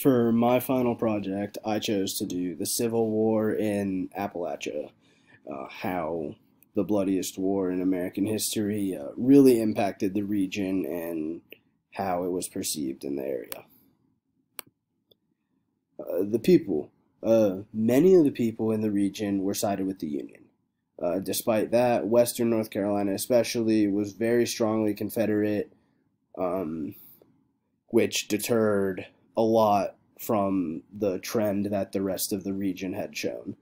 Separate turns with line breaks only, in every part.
For my final project, I chose to do the Civil War in Appalachia, how the bloodiest war in American history really impacted the region and how it was perceived in the area. The people. Many of the people in the region were sided with the Union. Despite that, Western North Carolina especially was very strongly Confederate, um, which deterred a lot from the trend that the rest of the region had shown.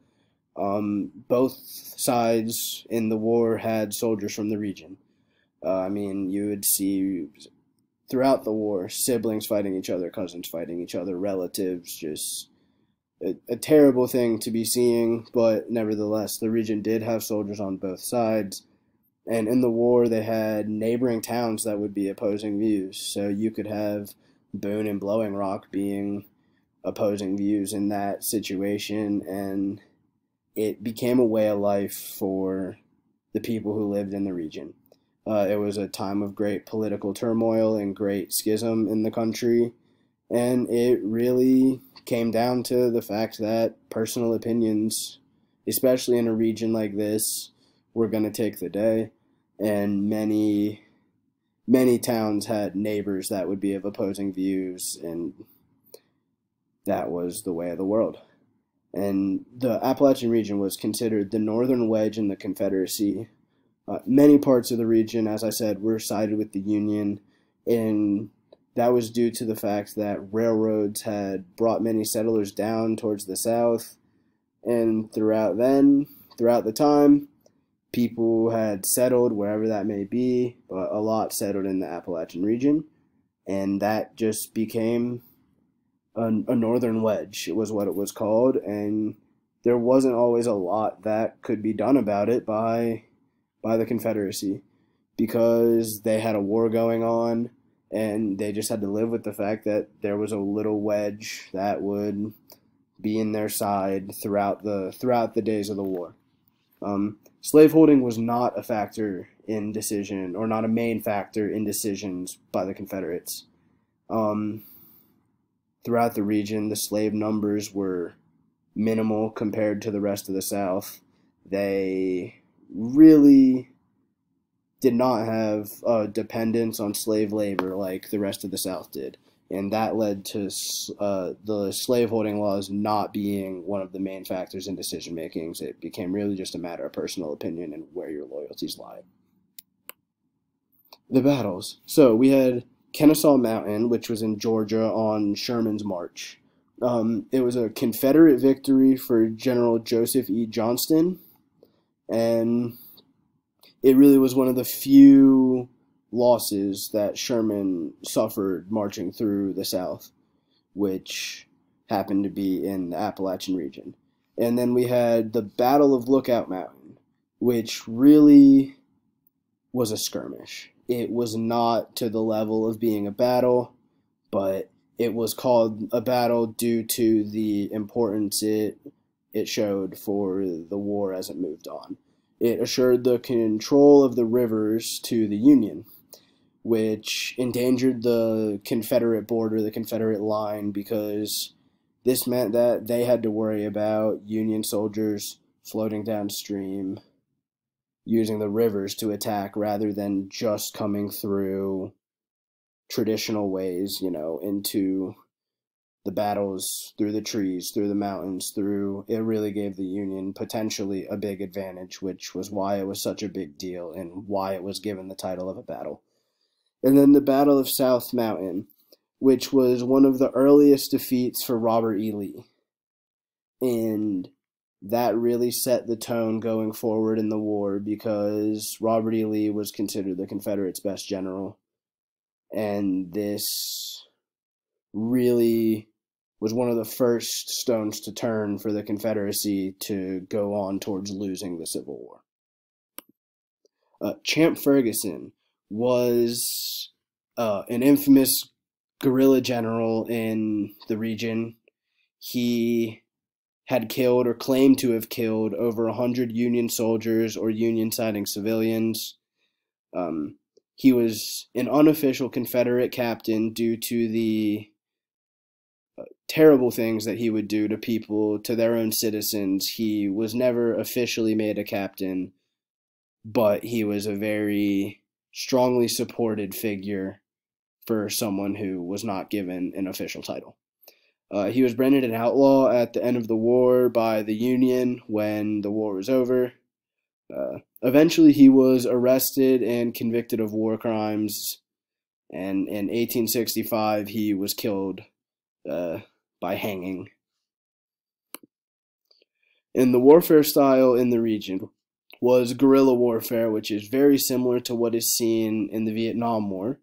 Both sides in the war had soldiers from the region. You would see throughout the war siblings fighting each other, cousins fighting each other, relatives, just a terrible thing to be seeing, but nevertheless, the region did have soldiers on both sides. And in the war, they had neighboring towns that would be opposing views. So you could have Boone and Blowing Rock being opposing views in that situation, and it became a way of life for the people who lived in the region. It was a time of great political turmoil and great schism in the country, and it really came down to the fact that personal opinions, especially in a region like this, were going to take the day, and many towns had neighbors that would be of opposing views, and that was the way of the world. And the Appalachian region was considered the northern wedge in the Confederacy. Many parts of the region, as I said, were sided with the Union, and that was due to the fact that railroads had brought many settlers down towards the south, and throughout the time, people had settled wherever that may be, but a lot settled in the Appalachian region, and that just became a northern wedge. It was what it was called, and there wasn't always a lot that could be done about it by the Confederacy, because they had a war going on, and they just had to live with the fact that there was a little wedge that would be in their side throughout the days of the war. Slaveholding was not a factor in decision, or not a main factor in decisions by the Confederates. Throughout the region, the slave numbers were minimal compared to the rest of the South. They really did not have a dependence on slave labor like the rest of the South did. And that led to the slaveholding laws not being one of the main factors in decision makings. It became really just a matter of personal opinion and where your loyalties lie. The battles. So we had Kennesaw Mountain, which was in Georgia on Sherman's march. It was a Confederate victory for General Joseph E. Johnston, and it really was one of the few losses that Sherman suffered marching through the South, which happened to be in the Appalachian region. And then we had the Battle of Lookout Mountain, which really was a skirmish. It was not to the level of being a battle, but it was called a battle due to the importance it showed for the war as it moved on. It assured the control of the rivers to the Union, which endangered the Confederate border, the Confederate line, because this meant that they had to worry about Union soldiers floating downstream, using the rivers to attack rather than just coming through traditional ways, into the battles through the trees, through the mountains, it really gave the Union potentially a big advantage, which was why it was such a big deal and why it was given the title of a battle. And then the Battle of South Mountain, which was one of the earliest defeats for Robert E. Lee. And that really set the tone going forward in the war, because Robert E. Lee was considered the Confederates' best general. And this really was one of the first stones to turn for the Confederacy to go on towards losing the Civil War. Champ Ferguson was an infamous guerrilla general in the region. He had killed, or claimed to have killed, over 100 Union soldiers or Union-siding civilians. He was an unofficial Confederate captain due to the terrible things that he would do to people, to their own citizens. He was never officially made a captain, but he was a very strongly supported figure for someone who was not given an official title. He was branded an outlaw at the end of the war by the Union when the war was over. Eventually, he was arrested and convicted of war crimes, and in 1865, he was killed by hanging. And the warfare style in the region was guerrilla warfare, which is very similar to what is seen in the Vietnam War.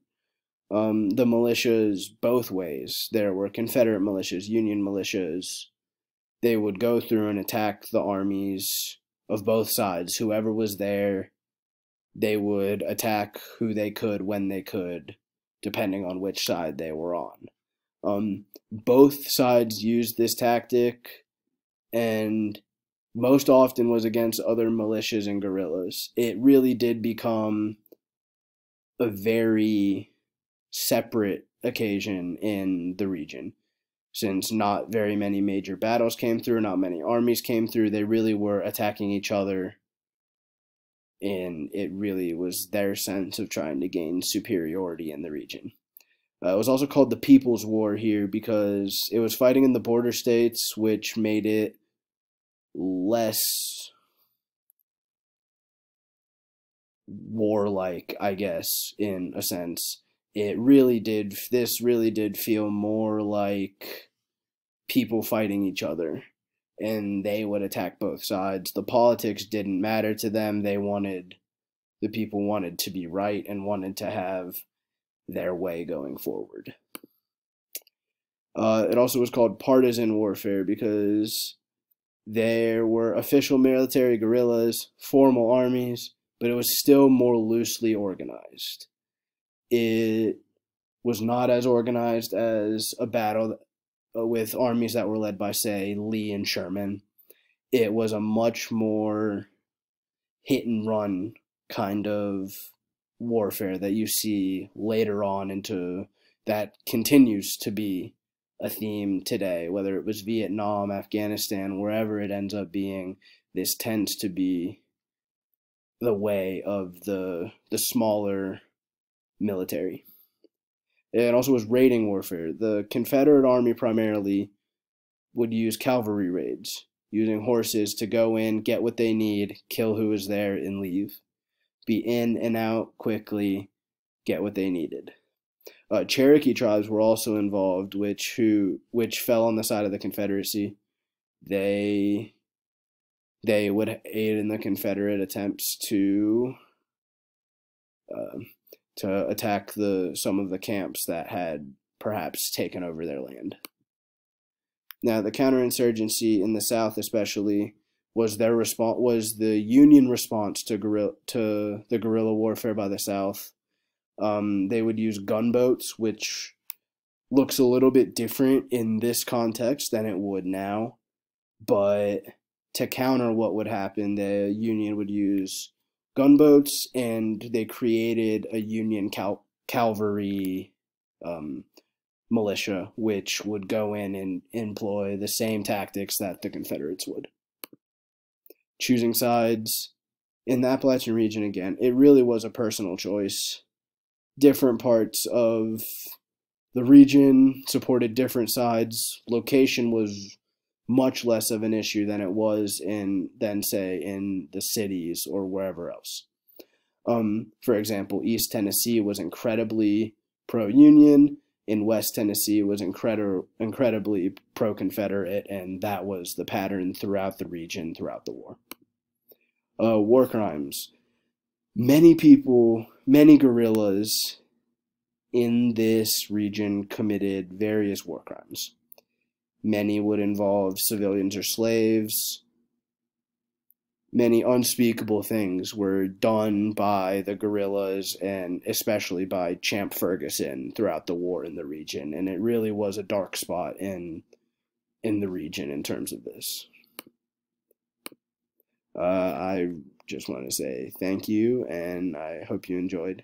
The militias both ways. There were Confederate militias, Union militias. They would go through and attack the armies of both sides. Whoever was there, they would attack who they could when they could, depending on which side they were on. Both sides used this tactic, and most often was against other militias and guerrillas. It really did become a very separate occasion in the region. Since not very many major battles came through, not many armies came through, they really were attacking each other, and it really was their sense of trying to gain superiority in the region. It was also called the People's War here because it was fighting in the border states, which made it less warlike, I guess, in a sense. This really did feel more like people fighting each other, and they would attack both sides. The politics didn't matter to them. The people wanted to be right and wanted to have their way going forward. It also was called partisan warfare because there were official military guerrillas, formal armies, but it was still more loosely organized. It was not as organized as a battle with armies that were led by, say, Lee and Sherman. It was a much more hit and run kind of warfare that you see later on into that continues to be a theme today, whether it was Vietnam, Afghanistan, wherever it ends up being. This tends to be the way of the smaller military. It also was raiding warfare. The Confederate Army primarily would use cavalry raids, using horses to go in, get what they need, kill who is there, and leave. Be in and out quickly, get what they needed. Cherokee tribes were also involved, which fell on the side of the Confederacy. They would aid in the Confederate attempts to attack some of the camps that had perhaps taken over their land. Now, the counterinsurgency in the South, especially, was the Union response to the guerrilla warfare by the South. They would use gunboats, which looks a little bit different in this context than it would now. But to counter what would happen, the Union would use gunboats, and they created a Union cavalry militia, which would go in and employ the same tactics that the Confederates would. Choosing sides in the Appalachian region, again, it really was a personal choice. Different parts of the region supported different sides. Location was much less of an issue than it was say in the cities or wherever else. For example, East Tennessee was incredibly pro-Union, and West Tennessee was incredibly pro-Confederate, and that was the pattern throughout the region throughout the war. War crimes. Many guerrillas in this region committed various war crimes. Many would involve civilians or slaves. Many unspeakable things were done by the guerrillas, and especially by Champ Ferguson throughout the war in the region. And it really was a dark spot in the region in terms of this. I just want to say thank you, and I hope you enjoyed.